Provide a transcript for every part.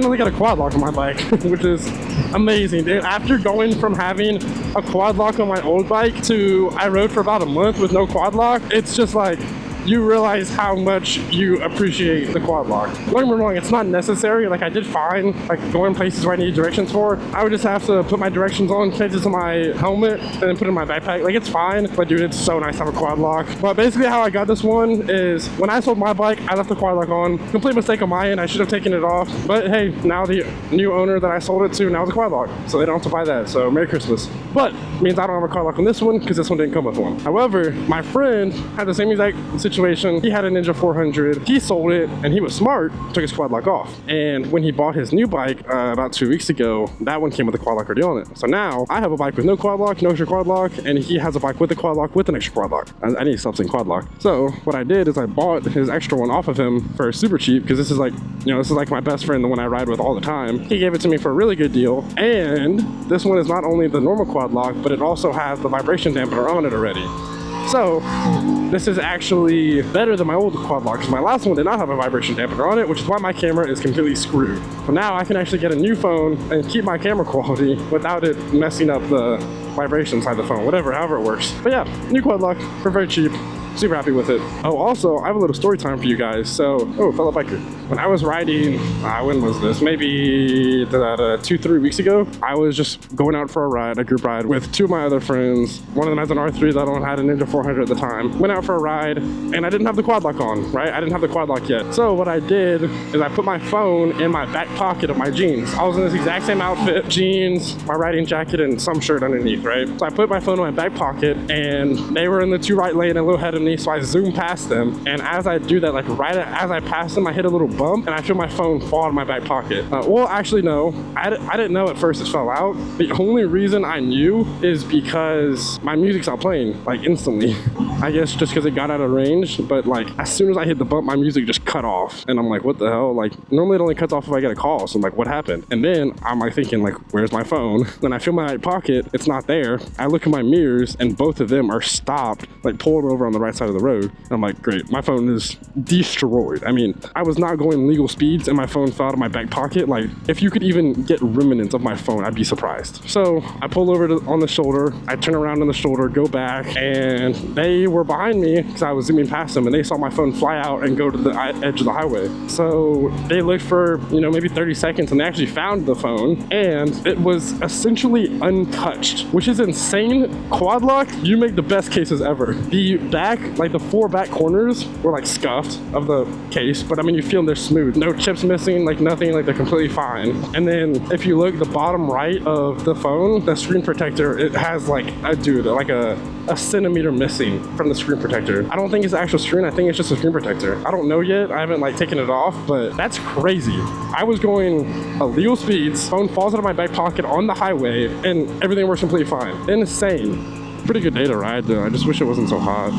finally got a quad lock on my bike, which is amazing, dude. After going from having a quad lock on my old bike to I rode for about a month with no quad lock, it's just like, you realize how much you appreciate the quad lock. Don't get me wrong, it's not necessary. Like, I did fine, like going places where I need directions for. I would just have to put my directions on, connect it to my helmet, and then put it in my backpack. Like, it's fine, but dude, it's so nice to have a quad lock. But basically how I got this one is when I sold my bike, I left the quad lock on. Complete mistake on my end, I should have taken it off. But hey, now the new owner that I sold it to now is a quad lock, so they don't have to buy that. So Merry Christmas. But it means I don't have a quad lock on this one because this one didn't come with one. However, my friend had the same exact situation. He had a Ninja 400, he sold it, and he was smart, took his quad lock off. And when he bought his new bike about 2 weeks ago, that one came with a quad lock already on it. So now I have a bike with no quad lock, no extra quad lock, and he has a bike with a quad lock with an extra quad lock. I need to stop saying quad lock. So what I did is I bought his extra one off of him for super cheap, because this is like, you know, this is like my best friend, the one I ride with all the time. He gave it to me for a really good deal, and this one is not only the normal quad lock, but it also has the vibration dampener on it already. So this is actually better than my old quad lock, because my last one did not have a vibration dampener on it, which is why my camera is completely screwed. But now I can actually get a new phone and keep my camera quality without it messing up the vibration side of the phone, however it works. But yeah, new quad lock for very cheap. Super happy with it. Oh, also, I have a little story time for you guys. So, fellow biker. When I was riding, when was this? Maybe 2-3 weeks ago. I was just going out for a ride, a group ride, with two of my other friends. One of them has an R3, the other one had a Ninja 400 at the time. Went out for a ride, and I didn't have the quad lock on, right? I didn't have the quad lock yet. So what I did is I put my phone in my back pocket of my jeans. I was in this exact same outfit, jeans, my riding jacket, and some shirt underneath, right? So I put my phone in my back pocket, and they were in the two right lane and a little ahead of me, so I zoomed past them, and as I do that, like right as I passed them, I hit a little bump, and I feel my phone fall out of my back pocket. Well, actually, no. I didn't know at first it fell out. The only reason I knew is because my music stopped playing, like, instantly. I guess just because it got out of range, but like, as soon as I hit the bump, my music just cut off, and I'm like, what the hell? Like, normally it only cuts off if I get a call, so I'm like, what happened? And then I'm like thinking, like, where's my phone? Then I feel my right pocket, it's not there. I look in my mirrors, and both of them are stopped, like pulled over on the right side of the road. And I'm like, great, my phone is destroyed. I mean, I was not going legal speeds, and my phone fell out of my back pocket. Like, if you could even get remnants of my phone, I'd be surprised. So I pull over on the shoulder, I turn around on the shoulder, go back, and they were behind me because I was zooming past them, and they saw my phone fly out and go to the edge of the highway. So they looked for, you know, maybe 30 seconds, and they actually found the phone, and it was essentially untouched, which is insane. Quad lock, you make the best cases ever. The back, like the four back corners were like scuffed of the case, but I mean, you feel them, they're smooth, no chips missing, like nothing, like they're completely fine. And then if you look the bottom right of the phone, the screen protector, it has like a centimeter missing from the screen protector. I don't think it's the actual screen, I think it's just a screen protector. I don't know yet, I haven't like taken it off, but that's crazy. I was going illegal speeds, phone falls out of my back pocket on the highway, and everything works completely fine. Insane. Pretty good day to ride though, I just wish it wasn't so hot.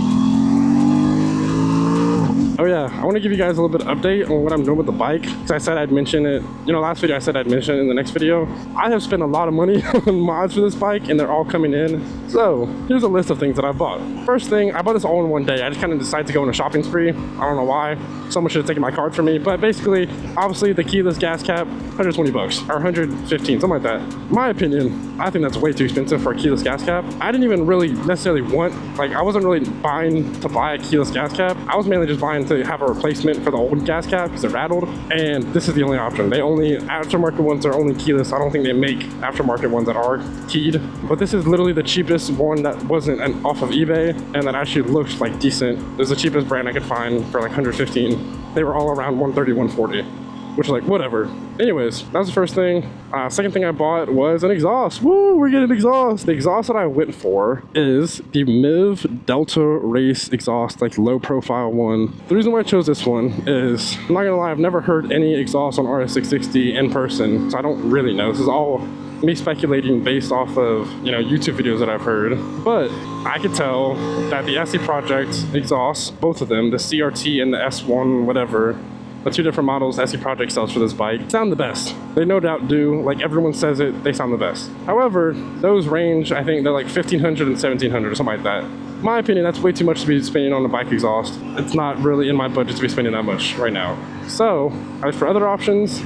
Oh yeah, I want to give you guys a little bit of update on what I'm doing with the bike, because I said I'd mention it, you know, last video I said I'd mention it in the next video. I have spent a lot of money on mods for this bike, and they're all coming in. So here's a list of things that I bought. First thing, I bought this all in one day. I just kind of decided to go on a shopping spree. I don't know why. Someone should have taken my card from me, but basically, obviously the keyless gas cap, 120 bucks or 115, something like that. In my opinion, I think that's way too expensive for a keyless gas cap. I didn't even really necessarily want, like, I wasn't really buying to buy a keyless gas cap. I was mainly just buying to have a replacement for the old gas cap because it rattled, and this is the only option. They only, aftermarket ones are only keyless. I don't think they make aftermarket ones that are keyed, but this is literally the cheapest one that wasn't off of eBay and that actually looked like decent. It was the cheapest brand I could find for like 115. They were all around 130, 140, which is like, whatever. Anyways, that was the first thing. Second thing I bought was an exhaust. Woo, we're getting exhaust. The exhaust that I went for is the MIV Delta Race exhaust, like low profile one. The reason why I chose this one is, I'm not gonna lie, I've never heard any exhaust on RS660 in person, so I don't really know. This is all me speculating based off of, you know, YouTube videos that I've heard. But I could tell that the SC Project exhausts, both of them, the CRT and the S1 whatever, the two different models SC Project sells for this bike, sound the best. They no doubt do. Like, everyone says it, they sound the best. However, those range, I think they're like 1500 and 1700 or something like that. In my opinion, that's way too much to be spending on a bike exhaust. It's not really in my budget to be spending that much right now. So I looked for other options,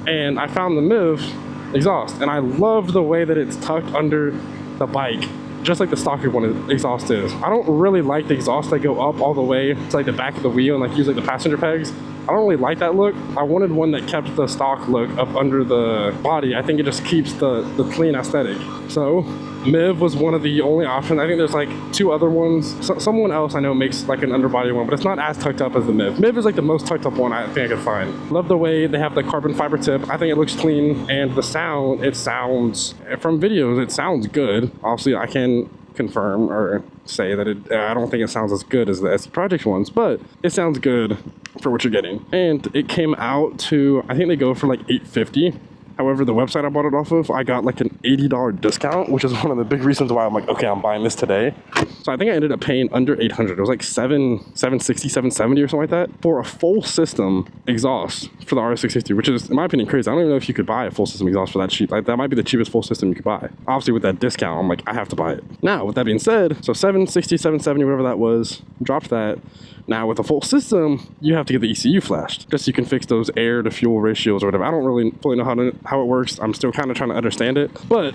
and I found the MIV exhaust, and I loved the way that it's tucked under the bike, just like the stocker one exhaust is. I don't really like the exhausts that go up all the way to like the back of the wheel and like usually the passenger pegs. I don't really like that look. I wanted one that kept the stock look up under the body. I think it just keeps the clean aesthetic. So MIV was one of the only options. I think there's like 2 other ones. Someone else I know makes like an underbody one, but it's not as tucked up as the MIV. MIV is like the most tucked up one I think I could find. Love the way they have the carbon fiber tip. I think it looks clean, and the sound, it sounds, from videos, it sounds good. Obviously, I can confirm or say that I don't think it sounds as good as the SE Project ones, but it sounds good for what you're getting. And it came out to, I think they go for like $850. However, the website I bought it off of, I got like an $80 discount, which is one of the big reasons why I'm like, okay, I'm buying this today. So I think I ended up paying under $800. It was like $760, $770 or something like that for a full system exhaust for the RS660, which is, in my opinion, crazy. I don't even know if you could buy a full system exhaust for that cheap. Like, that might be the cheapest full system you could buy. Obviously, with that discount, I'm like, I have to buy it. Now, with that being said, so $760, $770, whatever that was, dropped that. Now with a full system, you have to get the ECU flashed, just so you can fix those air to fuel ratios or whatever. I don't really fully know how it works. I'm still kind of trying to understand it, but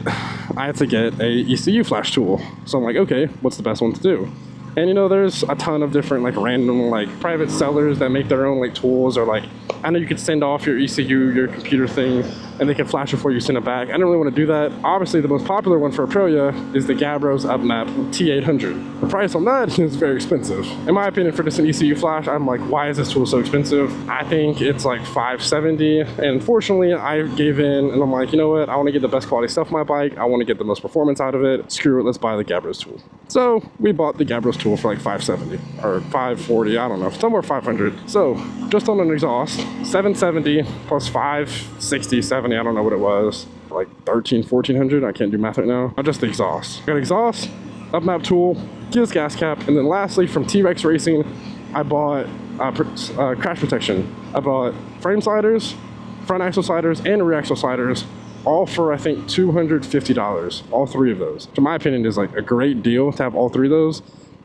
I had to get a ECU flash tool. So I'm like, okay, what's the best one to do? And you know, there's a ton of different like random like private sellers that make their own like tools, or like, I know you could send off your ECU, your computer thing, and they can flash it before you send it back. I don't really want to do that. Obviously, the most popular one for Aprilia is the Gabbros UpMap T800. The price on that is very expensive. In my opinion, for just an ECU flash, I'm like, why is this tool so expensive? I think it's like $570, and unfortunately, I gave in, and I'm like, you know what? I want to get the best quality stuff on my bike. I want to get the most performance out of it. Screw it, let's buy the Gabbros tool. So we bought the Gabbros tool for like $570 or $540, I don't know, somewhere $500. So just on an exhaust, $770 plus $560, $70, I don't know what it was, like $1,300, $1,400. I can't do math right now. Just the exhaust. Got exhaust, UpMap tool, keyless gas cap, and then lastly from T-Rex Racing, I bought crash protection. I bought frame sliders, front axle sliders, and rear axle sliders, all for I think $250, all 3 of those. So in my opinion, is like a great deal to have all 3 of those.